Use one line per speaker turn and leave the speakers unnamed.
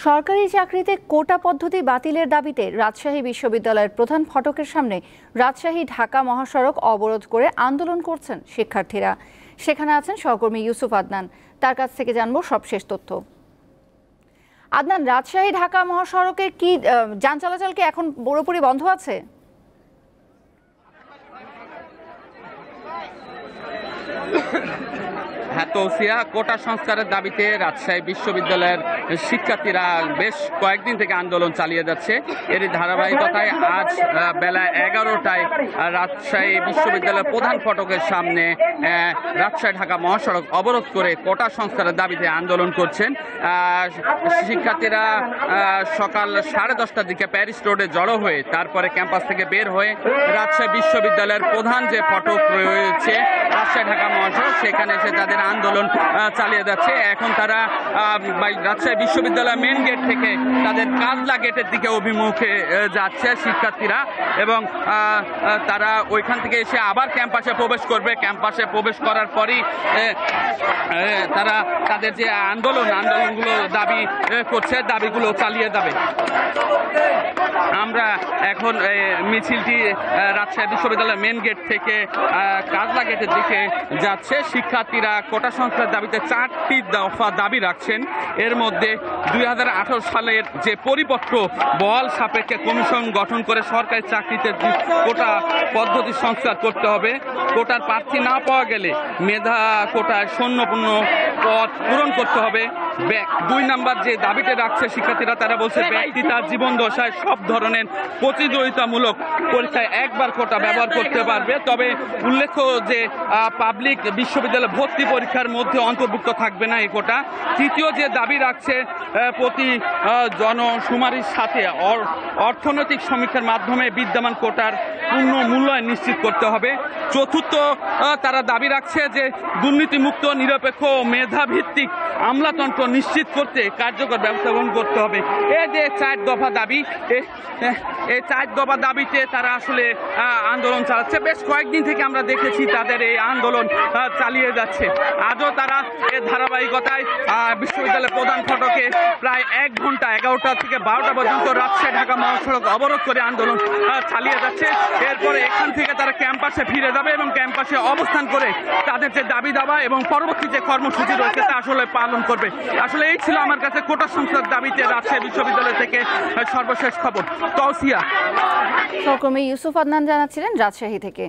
সরকারি চাকরিতে কোটা পদ্ধতি বাতিলের দাবিতে রাজশাহী বিশ্ববিদ্যালয়ের প্রধান ফটকের সামনে রাজশাহী ঢাকা মহাসড়ক অবরোধ করে আন্দোলন করছেন শিক্ষার্থীরা। সেখানে আছেন সহকর্মী ইউসুফ আদনান, তার কাছ থেকে জানবো সবশেষ তথ্য। আদনান, রাজশাহী ঢাকা মহাসড়কের কি যান চলাচল কি এখন পুরোপুরি বন্ধ আছে?
হ্যাঁ তৌসিয়া, কোটা সংস্কারের দাবিতে রাজশাহী বিশ্ববিদ্যালয়ের শিক্ষার্থীরা বেশ কয়েকদিন থেকে আন্দোলন চালিয়ে যাচ্ছে। এর ধারাবাহিকতায় আজ বেলা 11টায় রাজশাহী বিশ্ববিদ্যালয়ের প্রধান ফটকের সামনে রাজশাহী ঢাকা মহাসড়ক অবরোধ করে কোটা সংস্কারের দাবিতে আন্দোলন করছেন। শিক্ষার্থীরা সকাল 10:30টার দিকে প্যারিস রোডে জড়ো হয়ে তারপরে ক্যাম্পাস থেকে বের হয়ে রাজশাহী বিশ্ববিদ্যালয়ের প্রধান যে ফটক রয়েছে রাজশাহী ঢাকা মহাসড়ক, সেখানে এসে তাদের আন্দোলন চালিয়ে যাচ্ছে। এখন তারা রাজশাহী বিশ্ববিদ্যালয় মেন গেট থেকে তাদের কাজলা গেটের দিকে অভিমুখে যাচ্ছে শিক্ষার্থীরা, এবং তারা ওইখান থেকে এসে আবার ক্যাম্পাসে প্রবেশ করবে। ক্যাম্পাসে প্রবেশ করার পরই তারা তাদের যে আন্দোলনগুলো দাবি করছে, দাবিগুলো চালিয়ে যাবে। আমরা এখন মিছিলটি রাজশাহী বিশ্ববিদ্যালয়ের মেন গেট থেকে কাজলা গেটের দিকে যাচ্ছে। শিক্ষার্থীরা কোটা সংস্কারের দাবিতে 4টি দফা দাবি রাখছেন। এর মধ্যে 2018 সালের যে পরিপত্র বহাল সাপেক্ষে কমিশন গঠন করে সরকারি চাকরিতে কোটা পদ্ধতি সংস্কার করতে হবে। কোটার প্রার্থী না পাওয়া গেলে মেধা কোটায় শূন্যপূর্ণ পদ পূরণ করতে হবে। 2 নাম্বার যে দাবিতে রাখছে শিক্ষার্থীরা, তারা বলছে ব্যক্তি তার জীবন দশায় সব ধরনের প্রতিযোগিতামূলক পরীক্ষায় একবার কোটা ব্যবহার করতে পারবে, তবে উল্লেখ্য যে পাবলিক বিশ্ববিদ্যালয় ভর্তি পরীক্ষার মধ্যে অন্তর্ভুক্ত থাকবে না এই কোটা। তৃতীয় যে দাবি রাখছে প্রতি জনশুমারির সাথে অর্থনৈতিক সমীক্ষার মাধ্যমে বিদ্যমান কোটার পূর্ণ মূল্যায়ন নিশ্চিত করতে হবে। চতুর্থ তারা দাবি রাখছে যে দুর্নীতিমুক্ত নিরপেক্ষ ও মেধাভিত্তিক আমলাতন্ত্র নিশ্চিত করতে কার্যকর ব্যবস্থা গ্রহণ করতে হবে। এই যে 4 দফা দাবি, এই 4 দফা দাবিতে তারা আসলে আন্দোলন চালাচ্ছে। বেশ কয়েকদিন থেকে আমরা দেখেছি তাদের এই আন্দোলন চালিয়ে যাচ্ছে। আজও তারা এর ধারাবাহিকতায় বিশ্ববিদ্যালয়ের প্রধান ফটকে প্রায় 1 ঘন্টা 11টা থেকে 12টা পর্যন্ত রাজশাহী ঢাকা মহাসড়ক অবরোধ করে আন্দোলন চালিয়ে যাচ্ছে। এরপরে এখান থেকে তারা ক্যাম্পাসে ফিরে যাবে এবং ক্যাম্পাসে অবস্থান করে তাদের যে দাবি দাবা এবং পরবর্তী যে কর্মসূচি রয়েছে তা আসলে পালন করবে। আসলে এই ছিল আমার কাছে কোটা সংস্কার দাবিতে রাজশাহী বিশ্ববিদ্যালয় থেকে সর্বশেষ খবর। তৌসিয়া।
সহকর্মী ইউসুফ আদনান জানাচ্ছিলেন রাজশাহী থেকে।